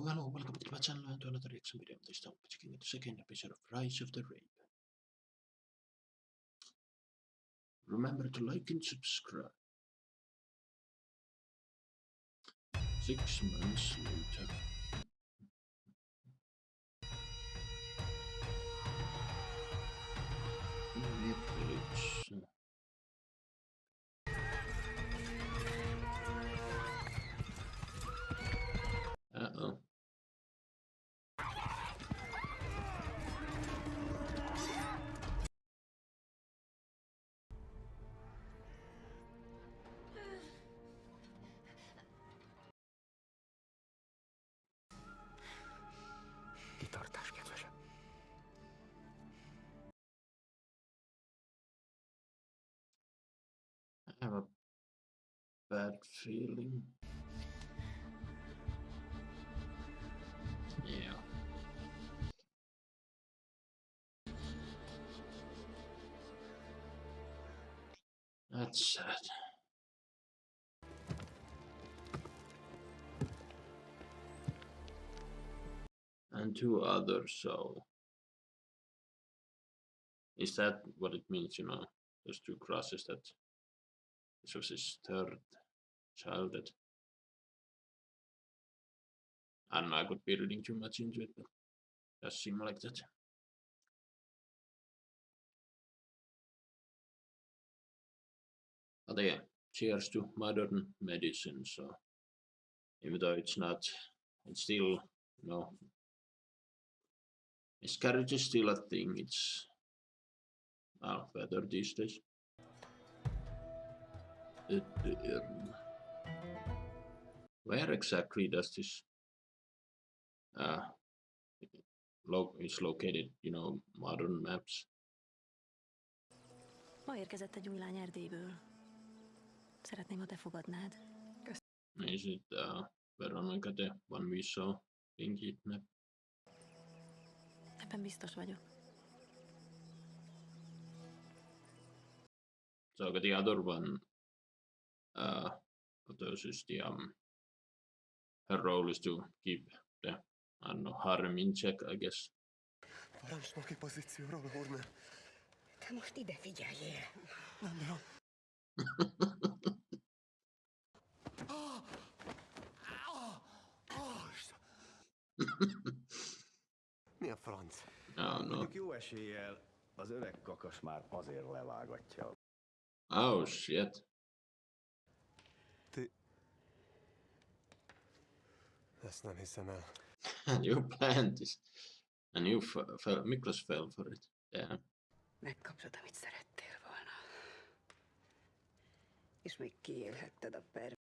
hello, welcome back to my channel and to another reaction video. This time we're checking out the second episode of Rise of the Rape. Remember to like and subscribe. 6 months later. Village. Uh-oh. Kitartás, kedvesem. I have a bad feeling. Yeah. That's sad. And 2 others, so is that what it means, you know? Those 2 crosses that this was his 3rd child that I don't know, I could be reading too much into it, but it does seem like that. But yeah, cheers to modern medicine, so even though it's still, you know, miscarriage is still a thing, it's better these days. Where exactly does this is located, you know, modern maps? Ma érkezett egy új lány Erdélyből. Szeretném, ha te fogadnád. Is it Veronica, the one we saw being kidnapped? Ebben biztos vagyok. So the other one, of those is the her role is to keep the, I don't know, harem in check, I guess. Parancsnoki pozícióról, Horner. Te most ide figyeljél. Nem bírom. Mi a franc? Oh no. Mondjuk jó eséllyel az öreg kakas már azért levágatja. Oh shit. Ezt nem hiszem el. And you planned this. And you Miklos fell for it. Yeah. Megkaptad, amit szerettél volna. És még kiélhetted a per.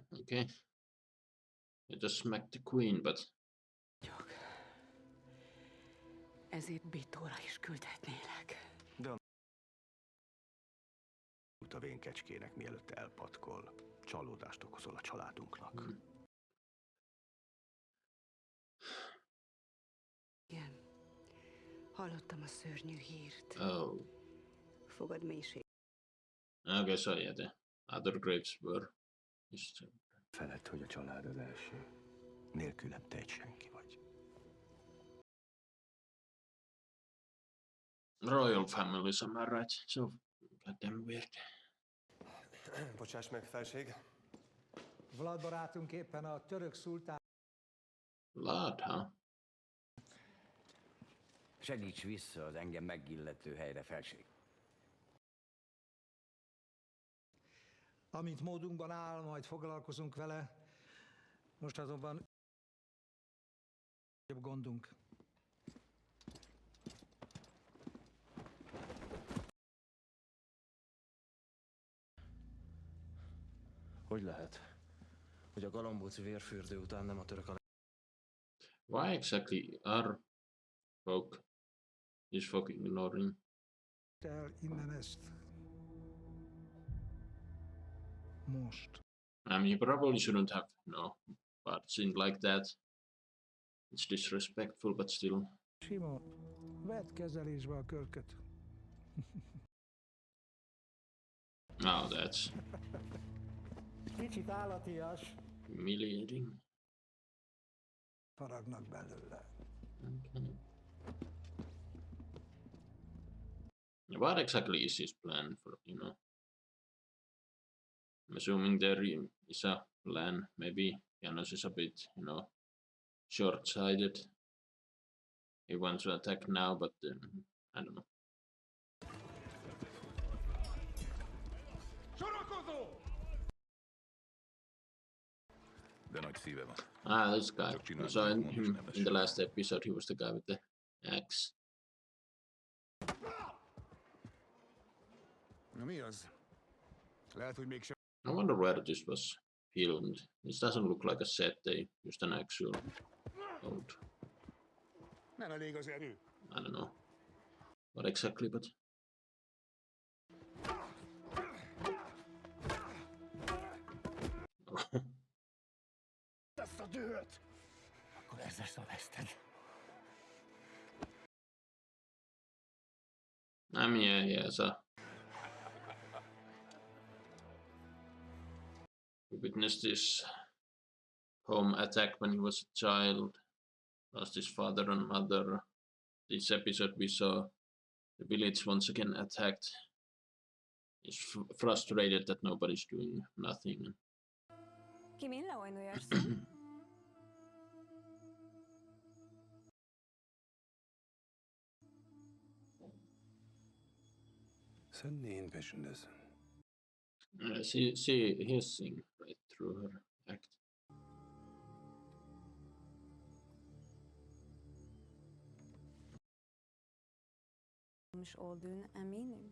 Okay. You just smacked the queen, but... Ezért Bitóra is küldhetnélek. A vénkecskének, mielőtt elpatkol, csalódást okozol a családunknak. Igen. Hallottam a szörnyű hírt. Oh. Fogad mélység. Okay, so yeah, the other grapes were... Felett, hogy a család az első. Nélkülem te egy senki vagy. Royal families, am I right? So goddamn weird. Bocsáss meg, felség. Vlad barátunk éppen a török szultán... Vlad, huh? Segíts vissza az engem megillető helyre, felség. Amint módunkban áll, majd foglalkozunk vele. Most azonban jobb gondunk. Hogy lehet, hogy a galambóc vérfürdő után nem a török a... Why exactly are is folk ignoring? El innen ezt. Most. I mean, you probably shouldn't have, parts in like that. It's disrespectful, but still. Sima, vedd kezelésbe a körköt. Oh, that's Kicsit állatias. humiliating. Faragnak belőle. Okay. What exactly is his plan for, you know? I'm assuming there is a plan. Maybe Janos is a bit, you know, short-sighted. He wants to attack now, but I don't know. De nagy szíve van. Ah, this guy. Csak We csinálj, saw mondom, és him nem lesz in the semmi. last episode. He was the guy with the axe. Na mi az? Lehet, hogy mégsem. I wonder where this was filmed. This doesn't look like a set. They used an actual old. Nem elég az erő. I don't know what exactly, but Ezt a dühöt! Akkor ez lesz a veszted. I mean, yeah. So we witnessed this home attack when he was a child. Lost his father and mother. This episode we saw the village once again attacked. He's frustrated that nobody's doing nothing. Kimin laujnujesz? Sen neyin peşindesin? He's seeing right through her act. olmuş olduğunu eminim.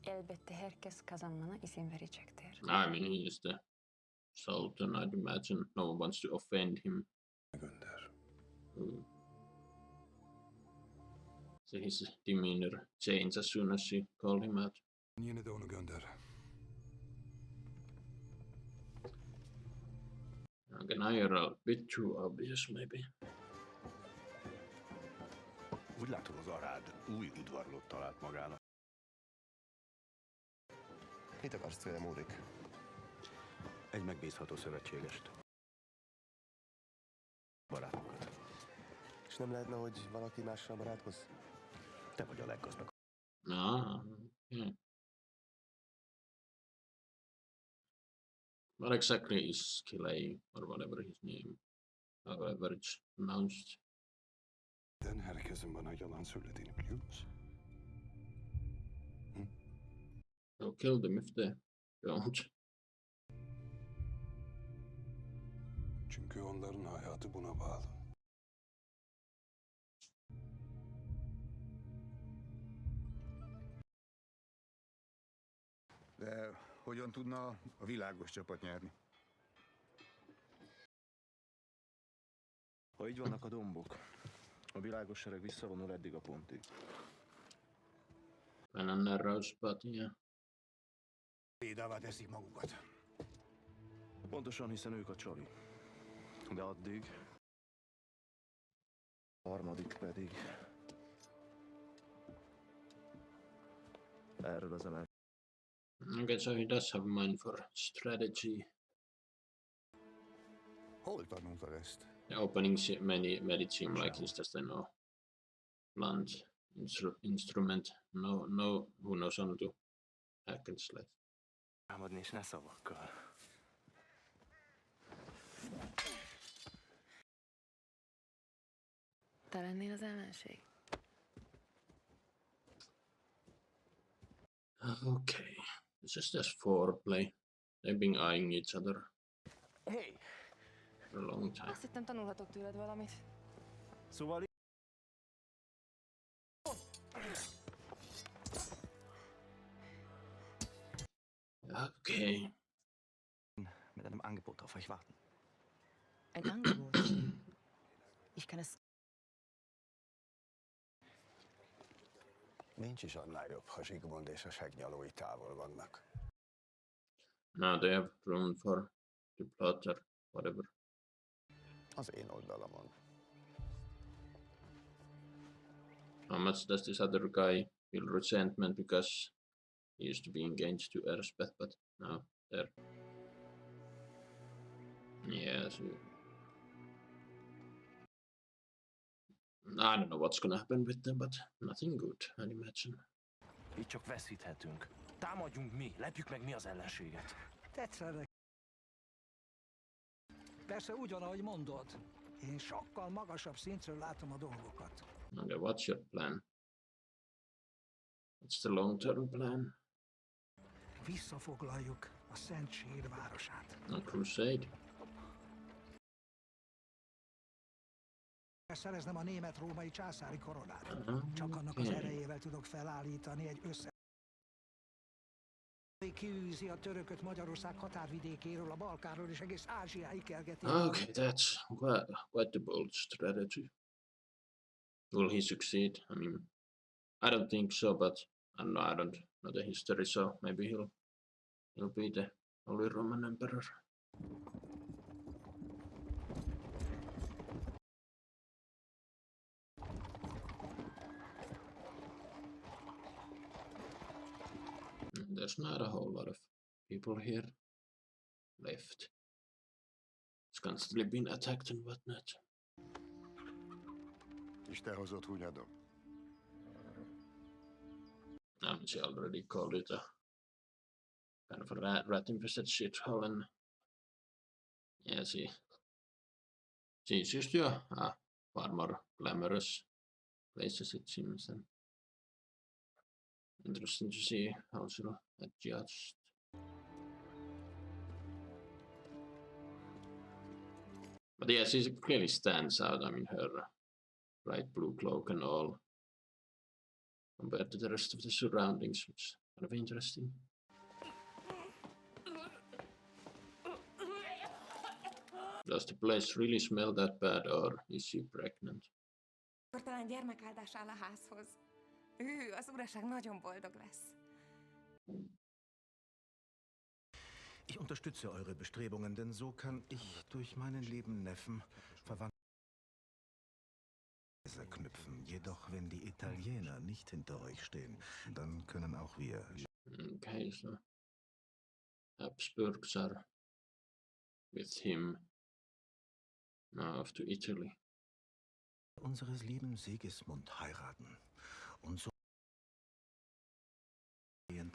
Elbette herkes kazanmana izin verecektir. I mean, he is the Sultan. I'd imagine no one wants to offend him. Gönder. So his demeanor changed as soon as she called him out. Yine de onu gönder. Okay, now you're a bit too obvious, maybe. Úgy látom, az arád új udvarlót talált magának. Mit akarsz tőlem, Ulrik? Egy megbízható szövetségest. Barátokat. És nem lehetne, hogy valaki mással barátkozz? Te vagy a leggazdagabb. Ah, yeah. What exactly is Kilei, or whatever his name, however it's pronounced? Neden herkesin bana yalan söylediğini biliyor musun? They'll kill them if they don't. Çünkü onların hayatı buna bağlı. De hogyan tudna a világos csapat nyerni? Ha így vannak a dombok, a világos sereg visszavonul eddig a pontig. Kind of narrows, but yeah. Védává teszik magukat. Pontosan, hiszen ők a csali. De addig... A harmadik pedig... Erről az emel. Okay, so he does have mind for strategy. Hol tanultad ezt? The opening made it seem like he's just a blunt instrument. No, who knows how to hack and slash. Támadni és ne szavakkal. Te lennél az ellenség? Okay, this is just foreplay. They've been eyeing each other Hey! for a long time. Azt hittem, tanulhatok tőled valamit. Szóval... Okay. Mit einem Angebot auf euch warten. Ein Angebot. Ich kann es... Nincs is annál jobb, ha Zsigmond és a segnyalói távol vannak. Now they have room for the plot or whatever. Az én oldalamon. How much does this other guy feel resentment because He used to be engaged to Elspeth, but now they're... Yeah, so... I don't know what's gonna happen with them, but nothing good, I'd imagine. Itt csak veszíthetünk. Támadjunk mi, lepjük meg mi az ellenséget. Tetszene. Persze ugyanahogy mondod. Én sokkal magasabb szintről látom a dolgokat. Okay, what's your plan? What's the long-term plan? Visszafoglaljuk a Szent Sír városát. A crusade? Szereznem a német-római császári koronát. Csak annak az erejével tudok felállítani egy kiűzi a törököt Magyarország határvidékéről, a Balkánról és egész Ázsiáig kergeti. Okay, that's quite the bold strategy. Will he succeed? I mean, I don't think so, but I don't know the history, so maybe he'll be the Holy Roman Emperor. There's not a whole lot of people here left. It's constantly been attacked and whatnot. És te hozott Hunyadon? She already called it a kind of a rat-infested shithole, and yeah, she's used to far more glamorous places, it seems, and interesting to see how she'll adjust. But yeah, she clearly stands out. I mean, her bright blue cloak and all, compared to the rest of the surroundings, which is kind of interesting. Does the place really smell that bad, or is she pregnant? Akkor talán gyermekáldás áll a házhoz. Az uraság nagyon boldog lesz. Ich unterstütze eure Bestrebungen, denn so kann ich durch meinen lieben Neffen Verwandte knüpfen. Jedoch, wenn die Italiener nicht hinter euch stehen, dann können auch wir. Okay, so Habsburgs are with him. Now off to Italy. Unseres lieben Sigismund heiraten und so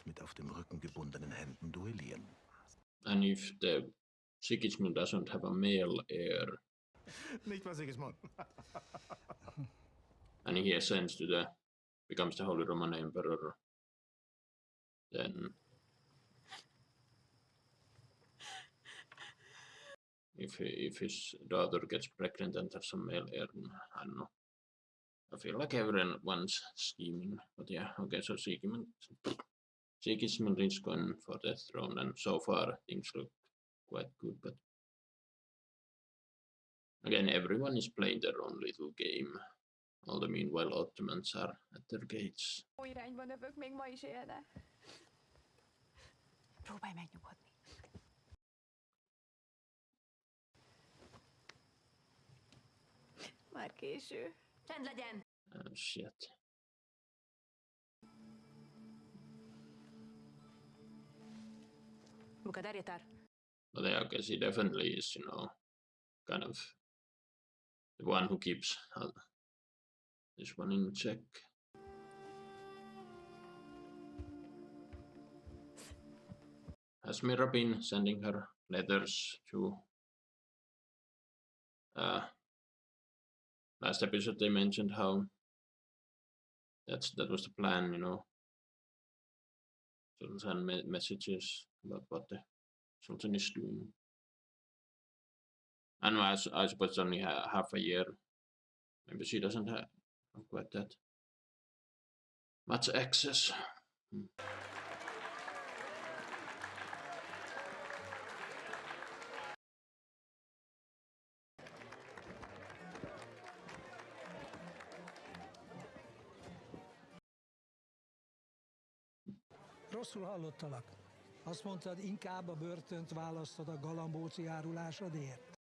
mit auf dem Rücken gebundenen Händen duellieren. And if the Sigismund doesn't have a male heir, Nicht wahr, Sigismund? and he ascends to becomes the Holy Roman Emperor, then if his daughter gets pregnant and has some male heir, I don't know. I feel like everyone's scheming, but yeah, okay, so Sigismund is going for the throne, and so far things look quite good, but again, everyone is playing their own little game. All the meanwhile Ottomans are at their gates. Ó irányba növök, még ma is élne. Próbálj megnyugodni. Már késő. Csend legyen! Oh shit. Mukadarjetar. But yeah, I guess he definitely is, you know, kind of the one who keeps this one in check. Has Mira been sending her letters to last episode they mentioned how that was the plan, you know. So send messages about what the Sultan is doing. And I suppose it's only half a year. Maybe she doesn't have quite that much access. Rosszul hallottalak. Azt mondtad, inkább a börtönt választod a galambóci árulásodért?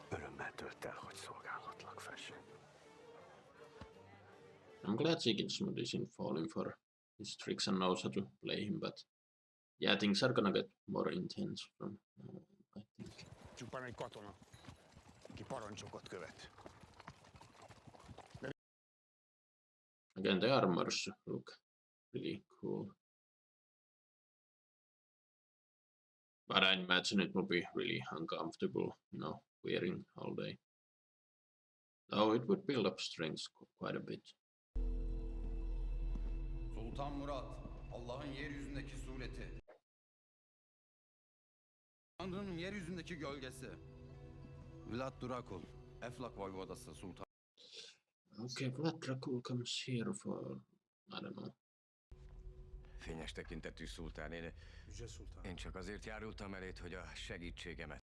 Örömmel tölt el, hogy szolgálhatlak, felség. I'm glad Sigismund isn't falling for his tricks and knows how to play him, but yeah, things are gonna get more intense from I think. Csupán egy katona, aki parancsokat követ. Again, the armors look really cool. But I imagine it will be really uncomfortable, you know, wearing all day. Though it would build up strength quite a bit. Sultan Murat, Allah'ın yeryüzündeki sureti. Tanrı'nın yeryüzündeki gölgesi. Vlad Durakul, Eflak Vojvodası Sultan. Okay, Vlad Dracul comes here for, I don't know. Fényes tekintetű szultán, én csak azért járultam eléd, hogy a segítségemet.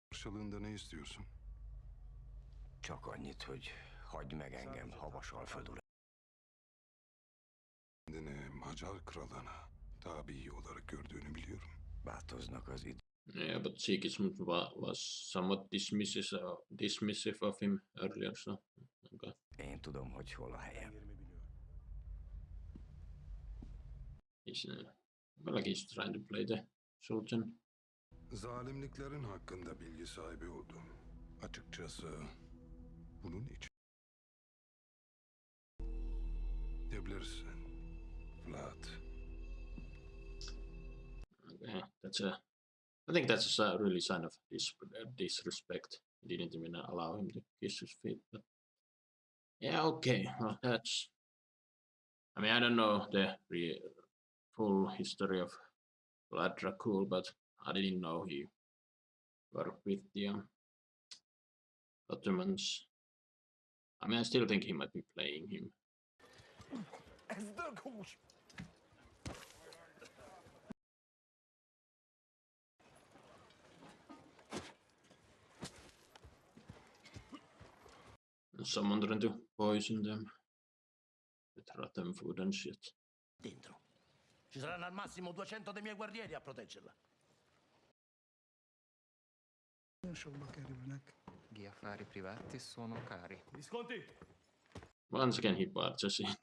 Karşılığında ne istiyorsun? Csak annyit, hogy hagyd meg engem Havasalföld ura. Kendini Macar kralına tabi olarak gördüğünü biliyorum. Változnak az idő. Yeah, but Sigismund was somewhat dismissive of him earlier, so okay. Én tudom, hogy hol a helyem. He's like he's trying to play the Sultan. Zalimliklerin hakkında bilgi sahibi oldum. Açıkçası bunun için. Gidebilirsin, Vlad. Okay, I think that's a really sign of disrespect. He didn't even allow him to kiss his feet. But yeah, okay. Well, that's. I mean, I don't know the full history of Vlad Dracul, but I didn't know he worked with the Ottomans. I mean, I still think he might be playing him. Someone trying to poison them with rotten food and shit. Dentro. Ci saranno al massimo 200 dei miei guerrieri a proteggerla. Nagyon sokba kerülnek. Gli affari privati sono cari. Visconti! Once again he barges in.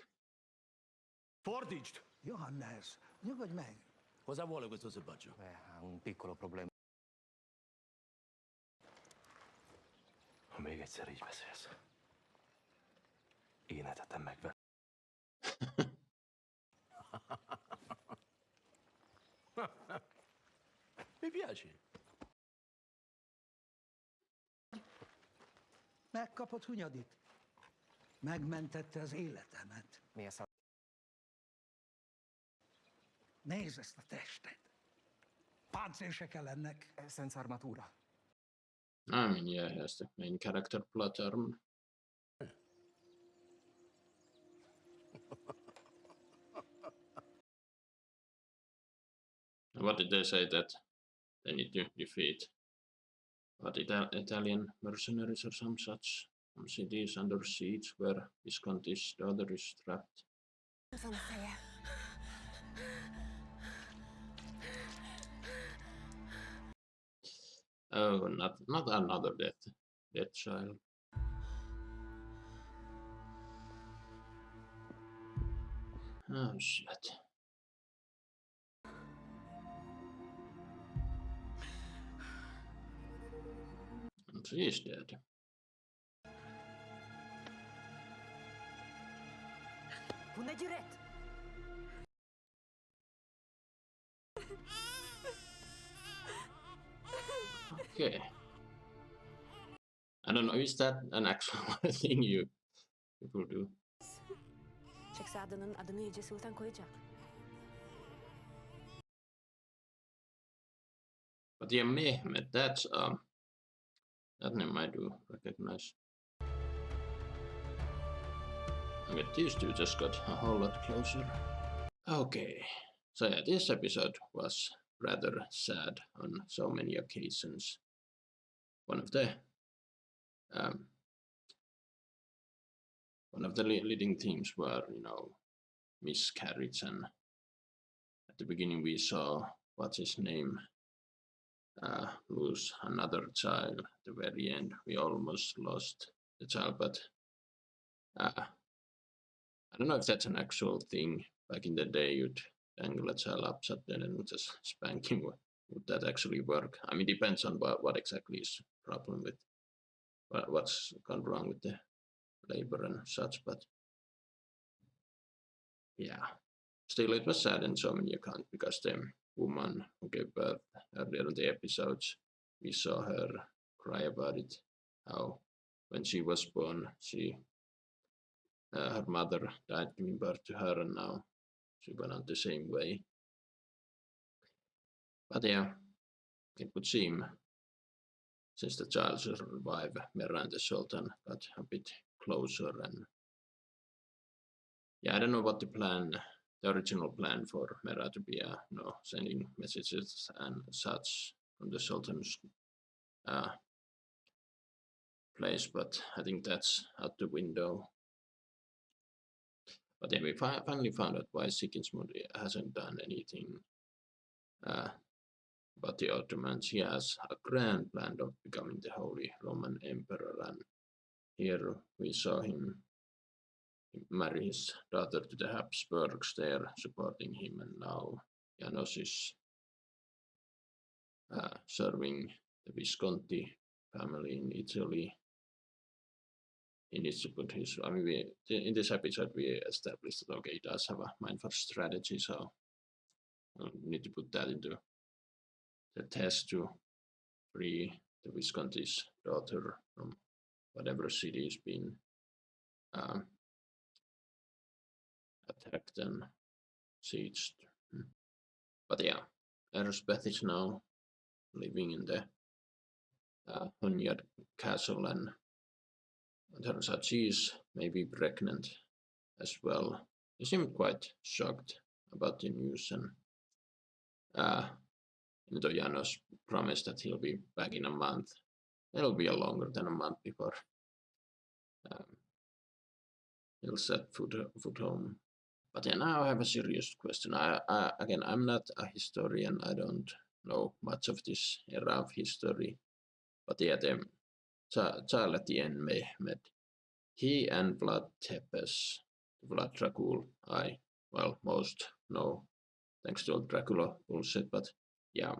Fordiced! Johannes, nyugodj meg! Cosa vuole questo selvaggio? Ha un piccolo problema. Ha még egyszer így beszélsz, én etetem meg vele. Mi piace? Megkapod Hunyadit? Megmentette az életemet. Mi ez a... Nézd ezt a testet! Páncél se kell ennek. Senza armatura. I mean, yeah, he has the main character plot armor. What did they say that they need to defeat? What Italian mercenaries or some such? Some cities under siege where Visconti's daughter is trapped. Azon a feje. Oh, not another death child. Oh shit. And she is dead. Bună giret! Okay. I don't know, is that an actual thing people do? Şehzadenin adını Yüce Sultan koyacak. But yeah, Mehmet, that's that name I do recognize. Okay, these two just got a whole lot closer. Okay, so yeah, this episode was rather sad on so many occasions. One of the leading themes were, you know, miscarriage, and at the beginning we saw what's his name lose another child. At the very end we almost lost the child, but I don't know if that's an actual thing. Back in the day, you'd dangle a child upside down and just spank him. Would that actually work? I mean, depends on what exactly is the problem with what's gone wrong with the labor and such. But yeah, still, it was sad in so many accounts because the woman who gave birth earlier in the episodes, we saw her cry about it. How when she was born, her mother died giving birth to her, and now she went on the same way. But yeah, it would seem, since the child survived, Merra and the Sultan got a bit closer. And yeah, I don't know what the original plan for Merra to be, sending messages and such from the Sultan's place, but I think that's out the window. But then we finally found out why Sigismund hasn't done anything about the Ottomans. He has a grand plan of becoming the Holy Roman Emperor, and here we saw him marry his daughter to the Habsburgs there, supporting him, and now Janos is serving the Visconti family in Italy. He needs to put his. I mean, in this episode we established that okay, he does have a mind for strategy, so we'll need to put that into the test to free the Visconti's daughter from whatever city is being attacked and sieged. But yeah, Erzbeth is now living in the Hunyad castle, and it turns out she is maybe pregnant as well. She seemed quite shocked about the news, and even though Janos promised that he'll be back in a month, it'll be longer than a month before he'll set foot home. But yeah, now I have a serious question. Again, I'm not a historian. I don't know much of this era of history. But yeah, the child at the end, Mehmed, he and Vlad Tepes, Vlad Dracul, most know thanks to old Dracula bullshit. But yeah,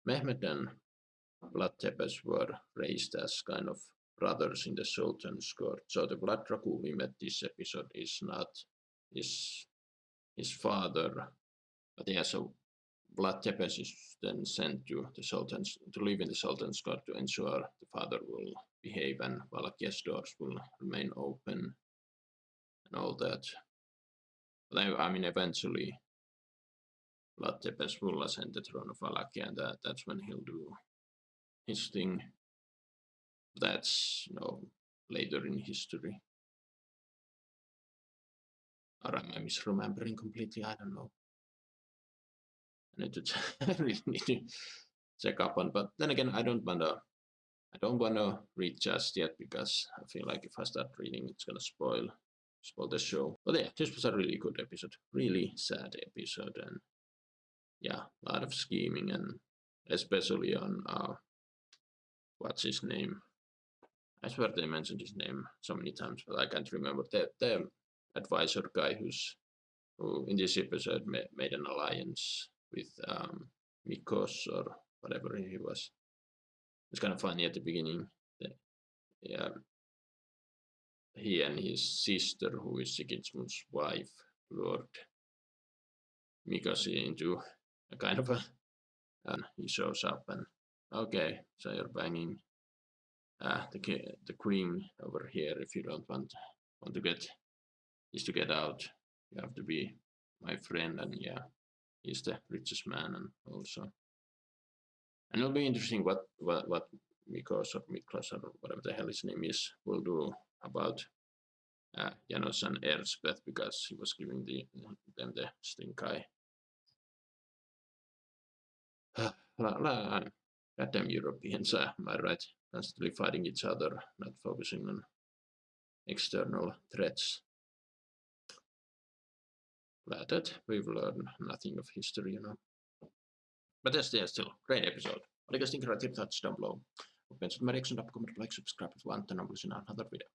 Mehmed and Vlad Tepes were raised as kind of brothers in the Sultan's court. So the Vlad Dracul we met this episode is not his father. But yeah, so Vlad Tepes is then sent to live in the Sultan's court to ensure the father will behave and Walachia's doors will remain open and all that. But I mean, eventually Vlad Tepes will ascend the throne of Wallachia, and that's when he'll do his thing. That's later in history. Or am I misremembering completely? I don't know. I really need to check up on. But then again, I don't wanna read just yet because I feel like if I start reading, it's gonna spoil the show. But yeah, this was a really good episode, really sad episode, and yeah, a lot of scheming, and especially on what's his name? I swear they mentioned his name so many times, but I can't remember. The advisor guy who in this episode made an alliance with Mikos or whatever he was. It's kind of funny at the beginning. He and his sister, who is Sigismund's wife, lured Mikos into a kind of and he shows up and okay, so you're banging the queen over here. If you don't want to get out, you have to be my friend. And yeah, he's the richest man, and also, and it'll be interesting what Mikos or Miklos or whatever the hell his name is will do about Janos and Erzbeth, because he was giving them the stink eye. Goddamn Europeans, am I right? Constantly fighting each other, not focusing on external threats. Glad that we've learned nothing of history, But that's still great episode. What do you guys think? Write your thoughts down below. Hope you enjoyed my reaction. Comment, like, subscribe if you want, and I'll see you in another video.